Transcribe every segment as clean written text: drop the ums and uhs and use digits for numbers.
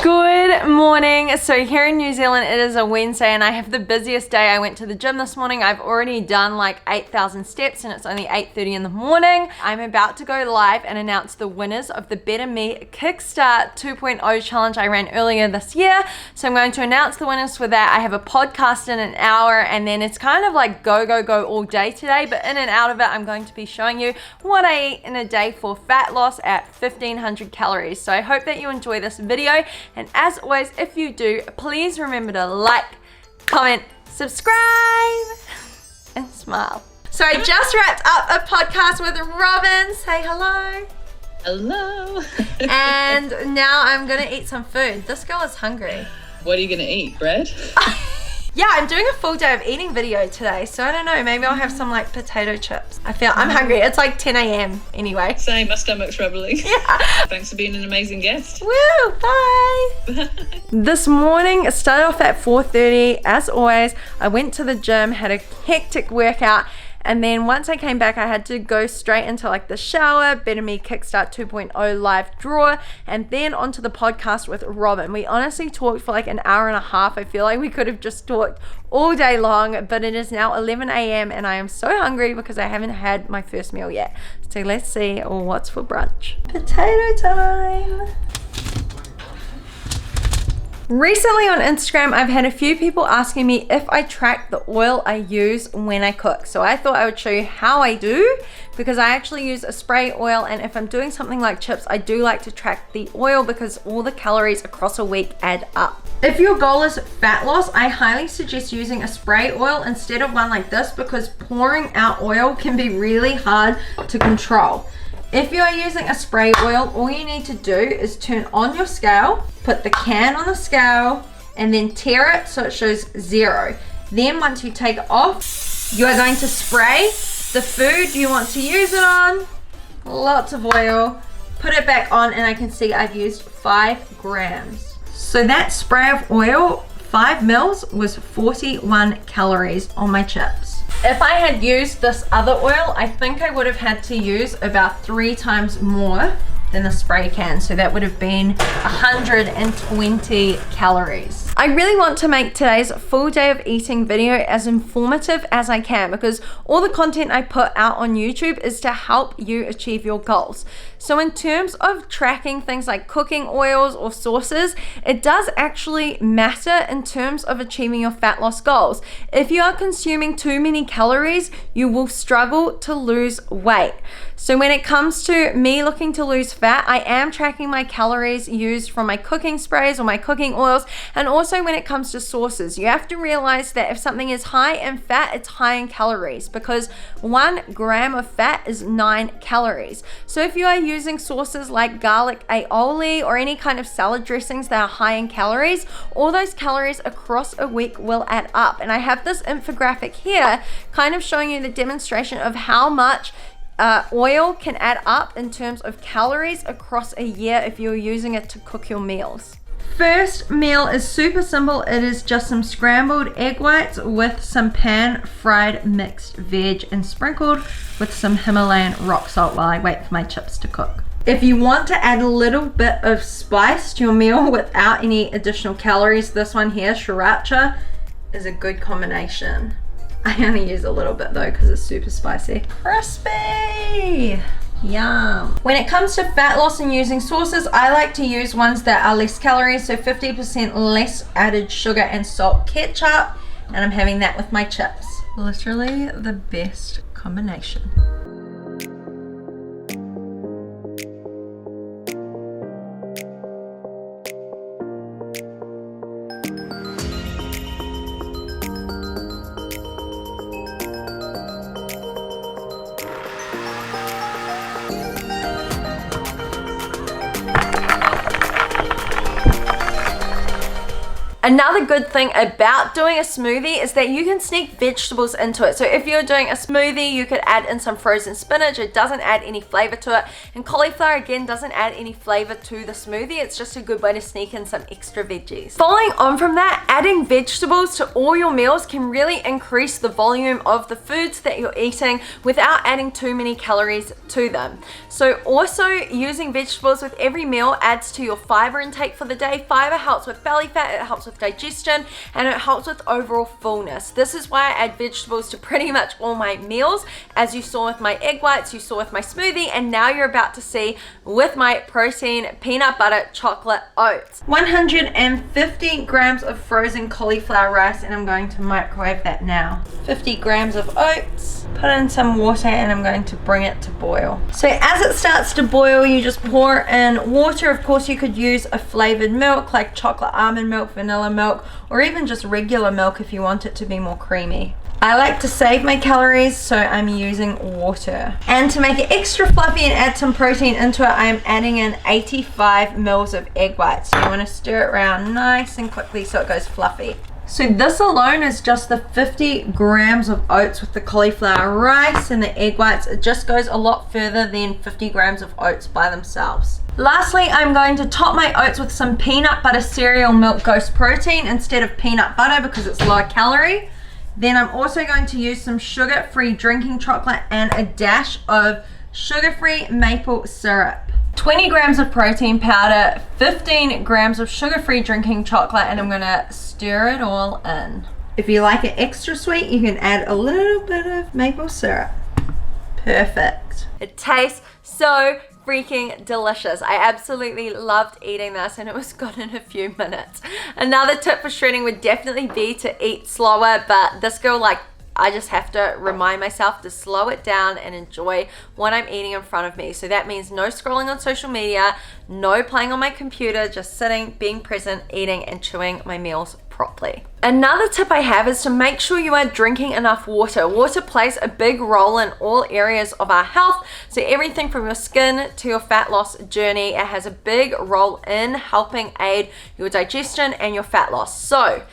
Good morning. So here in New Zealand it is a Wednesday and I have the busiest day. I went to the gym this morning. I've already done like 8,000 steps and it's only 8:30 in the morning. I'm about to go live and announce the winners of the Better Me Kickstart 2.0 challenge I ran earlier this year. So I'm going to announce the winners for that. I have a podcast in an hour and then it's kind of like go all day today, but in and out of it I'm going to be showing you what I eat in a day for fat loss at 1,500 calories. So I hope that you enjoy this video. And as always, if you do, please remember to like, comment, subscribe, and smile. So I just wrapped up a podcast with Robin. Say hello. Hello. And now I'm gonna eat some food. This girl is hungry. What are you gonna eat? Bread? Yeah, I'm doing a full day of eating video today, so I don't know, maybe I'll have some like potato chips. I'm hungry. It's like 10 a.m. anyway. Same, my stomach's rumbling. Yeah. Thanks for being an amazing guest. Woo, bye. Bye. This morning, it started off at 4:30. As always, I went to the gym, had a hectic workout, and then once I came back, I had to go straight into like the shower, Better Me Kickstart 2.0 live draw, and then onto the podcast with Robin. We honestly talked for like an hour and a half. I feel like we could have just talked all day long, but it is now 11 a.m. and I am so hungry because I haven't had my first meal yet. So let's see what's for brunch. Potato time. Recently on Instagram, I've had a few people asking me if I track the oil I use when I cook. So I thought I would show you how I do, because I actually use a spray oil, and if I'm doing something like chips, I do like to track the oil because all the calories across a week add up. If your goal is fat loss, I highly suggest using a spray oil instead of one like this, because pouring out oil can be really hard to control. If you are using a spray oil, all you need to do is turn on your scale, put the can on the scale, and then tear it so it shows 0. Then once you take it off, you are going to spray the food you want to use it on, lots of oil, put it back on, and I can see I've used 5 grams. So that spray of oil, 5 mils, was 41 calories on my chips. If I had used this other oil, I think I would have had to use about 3 times more than the spray can. So that would have been 120 calories. I really want to make today's full day of eating video as informative as I can, because all the content I put out on YouTube is to help you achieve your goals. So in terms of tracking things like cooking oils or sauces, it does actually matter in terms of achieving your fat loss goals. If you are consuming too many calories, you will struggle to lose weight. So when it comes to me looking to lose fat, I am tracking my calories used from my cooking sprays or my cooking oils, and also when it comes to sauces. You have to realize that if something is high in fat, it's high in calories, because 1 gram of fat is 9 calories. So if you are using sauces like garlic aioli or any kind of salad dressings that are high in calories, all those calories across a week will add up. And I have this infographic here kind of showing you the demonstration of how much oil can add up in terms of calories across a year if you're using it to cook your meals. First meal is super simple. It is just some scrambled egg whites with some pan fried mixed veg and sprinkled with some Himalayan rock salt while I wait for my chips to cook. If you want to add a little bit of spice to your meal without any additional calories, this one here, sriracha, is a good combination. I only use a little bit though because it's super spicy. Crispy! Yum. When it comes to fat loss and using sauces, I like to use ones that are less calories, so 50% less added sugar and salt ketchup, and I'm having that with my chips. Literally the best combination. Another good thing about doing a smoothie is that you can sneak vegetables into it. So if you're doing a smoothie, you could add in some frozen spinach. It doesn't add any flavor to it. And cauliflower, again, doesn't add any flavor to the smoothie. It's just a good way to sneak in some extra veggies. Following on from that, adding vegetables to all your meals can really increase the volume of the foods that you're eating without adding too many calories to them. So also using vegetables with every meal adds to your fiber intake for the day. Fiber helps with belly fat, it helps with digestion, and it helps with overall fullness. This is why I add vegetables to pretty much all my meals, as you saw with my egg whites, you saw with my smoothie, and now you're about to see with my protein peanut butter chocolate oats. 150 grams of frozen cauliflower rice, and I'm going to microwave that now. 50 grams of oats, put in some water, and I'm going to bring it to boil. So as it starts to boil, you just pour in water. Of course, you could use a flavored milk like chocolate almond milk, vanilla milk, or even just regular milk if you want it to be more creamy. I like to save my calories, so I'm using water. And to make it extra fluffy and add some protein into it, I am adding in 85 mils of egg whites. So you want to stir it around nice and quickly so it goes fluffy. So this alone is just the 50 grams of oats with the cauliflower rice and the egg whites. It just goes a lot further than 50 grams of oats by themselves. Lastly, I'm going to top my oats with some peanut butter cereal milk ghost protein instead of peanut butter because it's low calorie. Then I'm also going to use some sugar-free drinking chocolate and a dash of sugar-free maple syrup. 20 grams of protein powder, 15 grams of sugar-free drinking chocolate, and I'm gonna stir it all in. If you like it extra sweet, you can add a little bit of maple syrup. Perfect. It tastes so freaking delicious. I absolutely loved eating this, and it was gone in a few minutes. Another tip for shredding would definitely be to eat slower, but this girl, I just have to remind myself to slow it down and enjoy what I'm eating in front of me. So that means no scrolling on social media, no playing on my computer, just sitting, being present, eating and chewing my meals properly. Another tip I have is to make sure you are drinking enough water. Water plays a big role in all areas of our health. So everything from your skin to your fat loss journey, it has a big role in helping aid your digestion and your fat loss. So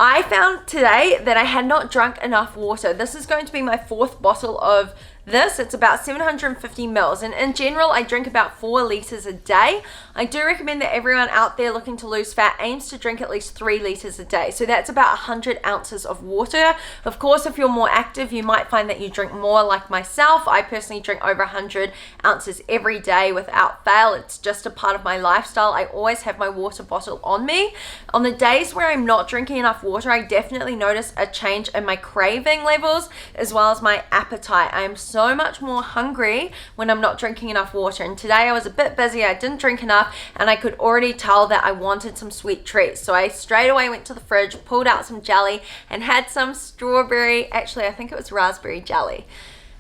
I found today that I had not drunk enough water. This is going to be my 4th bottle of this. It's about 750 mils, and in general I drink about 4 liters a day. I do recommend that everyone out there looking to lose fat aims to drink at least 3 liters a day. So that's about 100 ounces of water. Of course, if you're more active, you might find that you drink more, like myself. I personally drink over 100 ounces every day without fail. It's just a part of my lifestyle. I always have my water bottle on me. On the days where I'm not drinking enough water, I definitely notice a change in my craving levels as well as my appetite. I am so much more hungry when I'm not drinking enough water, and today I was a bit busy. I didn't drink enough, and I could already tell that I wanted some sweet treats. So I straight away went to the fridge, pulled out some jelly, and had some strawberry, actually I think it was raspberry jelly.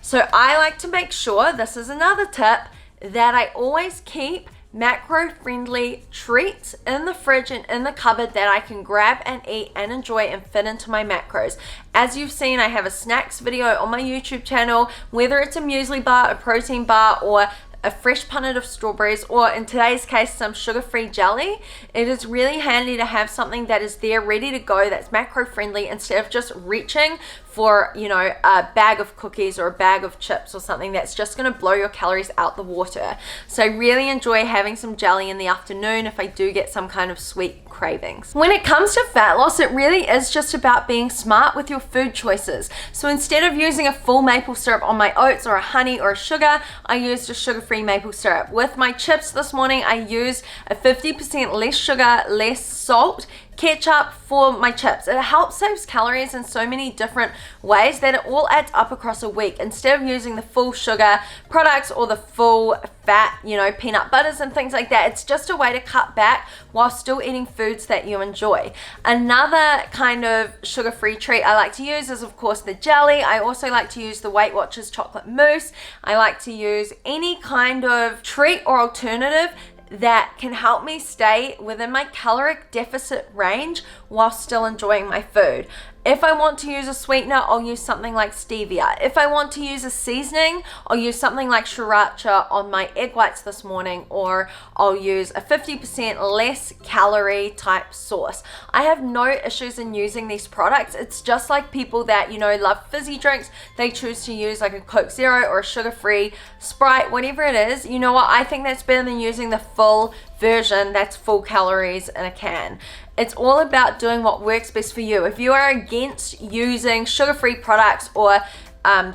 So I like to make sure, this is another tip, that I always keep macro-friendly treats in the fridge and in the cupboard that I can grab and eat and enjoy and fit into my macros. As you've seen, I have a snacks video on my YouTube channel, whether it's a muesli bar, a protein bar, or a fresh punnet of strawberries, or in today's case, some sugar-free jelly. It is really handy to have something that is there ready to go, that's macro-friendly, instead of just reaching for, you know, a bag of cookies or a bag of chips or something that's just going to blow your calories out the water. So I really enjoy having some jelly in the afternoon if I do get some kind of sweet cravings. When it comes to fat loss, it really is just about being smart with your food choices. So instead of using a full maple syrup on my oats or a honey or a sugar, I used a sugar-free maple syrup. With my chips this morning, I used a 50% less sugar, less salt ketchup for my chips. It helps save calories in so many different ways that it all adds up across a week. Instead of using the full sugar products or the full fat, you know, peanut butters and things like that, it's just a way to cut back while still eating foods that you enjoy. Another kind of sugar-free treat I like to use is, of course, the jelly. I also like to use the Weight Watchers chocolate mousse. I like to use any kind of treat or alternative that can help me stay within my caloric deficit range while still enjoying my food. If I want to use a sweetener, I'll use something like stevia. If I want to use a seasoning, I'll use something like sriracha on my egg whites this morning, or I'll use a 50% less calorie type sauce. I have no issues in using these products. It's just like people that, you know, love fizzy drinks. They choose to use like a Coke Zero or a sugar-free Sprite, whatever it is. You know what? I think that's better than using the full version that's full calories in a can. It's all about doing what works best for you. If you are against using sugar-free products or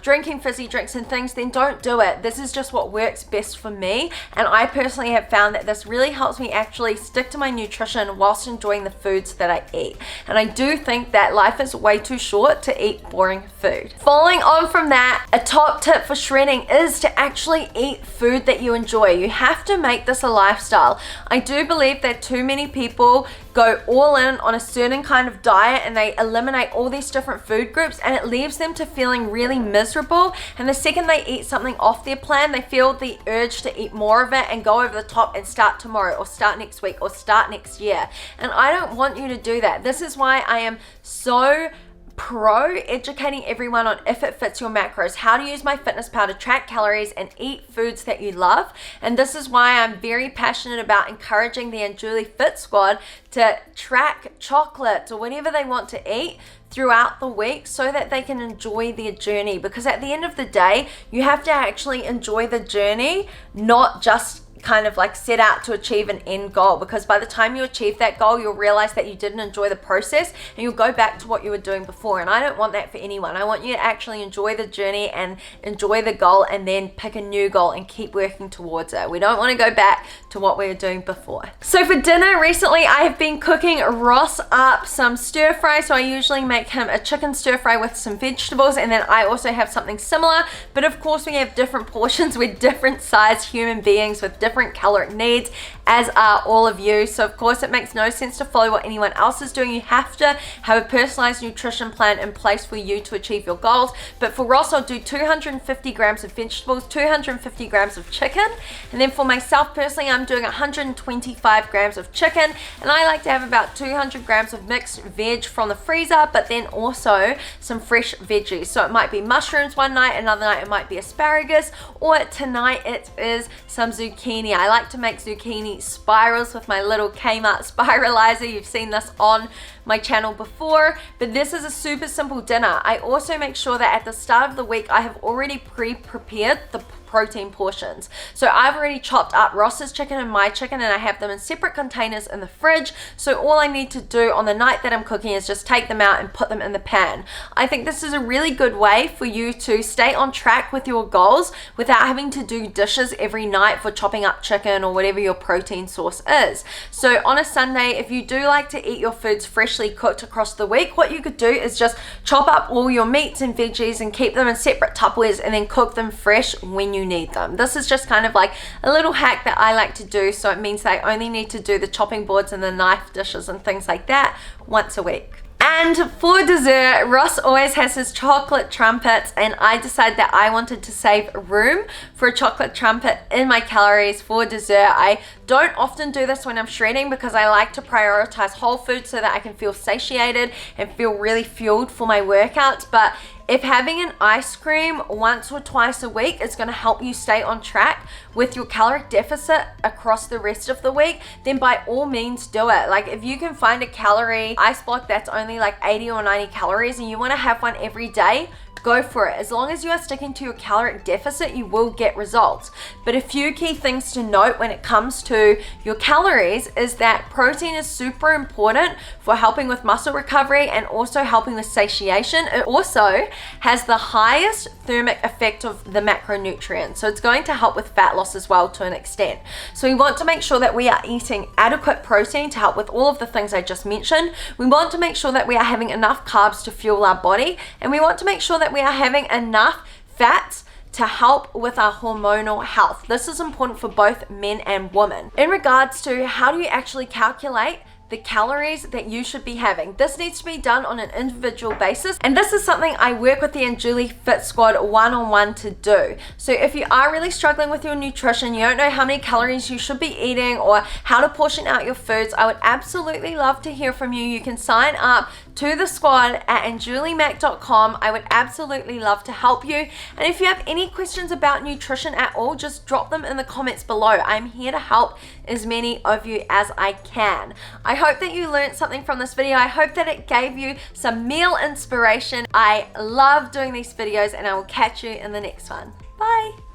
drinking fizzy drinks and things, then don't do it. This is just what works best for me, and I personally have found that this really helps me actually stick to my nutrition whilst enjoying the foods that I eat. And I do think that life is way too short to eat boring food. Following on from that, a top tip for shredding is to actually eat food that you enjoy. You have to make this a lifestyle. I do believe that too many people go all in on a certain kind of diet and they eliminate all these different food groups, and it leaves them to feeling really miserable. And the second they eat something off their plan, they feel the urge to eat more of it and go over the top and start tomorrow or start next week or start next year. And I don't want you to do that. This is why I am so pro educating everyone on If It Fits Your Macros, how to use MyFitnessPal to track calories and eat foods that you love. And this is why I'm very passionate about encouraging the Anjuli Fit Squad to track chocolates or whatever they want to eat throughout the week so that they can enjoy their journey. Because at the end of the day, you have to actually enjoy the journey, not just kind of like set out to achieve an end goal, because by the time you achieve that goal, you'll realize that you didn't enjoy the process and you'll go back to what you were doing before. And I don't want that for anyone. I want you to actually enjoy the journey and enjoy the goal, and then pick a new goal and keep working towards it. We don't want to go back to what we were doing before. So for dinner recently, I have been cooking Ross up some stir fry. So I usually make him a chicken stir fry with some vegetables, and then I also have something similar, but of course we have different portions. We're different sized human beings with different caloric needs, as are all of you. So of course it makes no sense to follow what anyone else is doing. You have to have a personalized nutrition plan in place for you to achieve your goals. But for Ross, I'll do 250 grams of vegetables, 250 grams of chicken, and then for myself personally, I'm doing 125 grams of chicken, and I like to have about 200 grams of mixed veg from the freezer, but then also some fresh veggies. So it might be mushrooms one night, another night it might be asparagus, or tonight it is some zucchini. I like to make zucchini spirals with my little Kmart spiralizer. You've seen this on my channel before, but this is a super simple dinner. I also make sure that at the start of the week, I have already pre-prepared the protein portions. So I've already chopped up Ross's chicken and my chicken, and I have them in separate containers in the fridge. So all I need to do on the night that I'm cooking is just take them out and put them in the pan. I think this is a really good way for you to stay on track with your goals without having to do dishes every night for chopping up chicken or whatever your protein source is. So on a Sunday, if you do like to eat your foods freshly cooked across the week, what you could do is just chop up all your meats and veggies and keep them in separate Tupperwares, and then cook them fresh when you need them. This is just kind of like a little hack that I like to do, so it means that I only need to do the chopping boards and the knife dishes and things like that once a week. And for dessert, Ross always has his chocolate trumpets, and I decided that I wanted to save room for a chocolate trumpet in my calories for dessert. I don't often do this when I'm shredding because I like to prioritize whole food so that I can feel satiated and feel really fueled for my workouts. But if having an ice cream once or twice a week is going to help you stay on track with your caloric deficit across the rest of the week, then by all means do it. Like if you can find a calorie ice block that's only like 80 or 90 calories and you want to have one every day, go for it. As long as you are sticking to your caloric deficit, you will get results. But a few key things to note when it comes to your calories is that protein is super important for helping with muscle recovery and also helping with satiation. It also has the highest thermic effect of the macronutrients. So it's going to help with fat loss as well to an extent. So we want to make sure that we are eating adequate protein to help with all of the things I just mentioned. We want to make sure that we are having enough carbs to fuel our body, and we want to make sure that we are having enough fats to help with our hormonal health. This is important for both men and women. In regards to how do you actually calculate the calories that you should be having, this needs to be done on an individual basis, and this is something I work with the Anjuli Fit Squad one-on-one to do. So if you are really struggling with your nutrition, you don't know how many calories you should be eating or how to portion out your foods, I would absolutely love to hear from you. You can sign up to the squad at anjulimack.com. I would absolutely love to help you. And if you have any questions about nutrition at all, just drop them in the comments below. I'm here to help as many of you as I can. I hope that you learned something from this video. I hope that it gave you some meal inspiration. I love doing these videos, and I will catch you in the next one. Bye.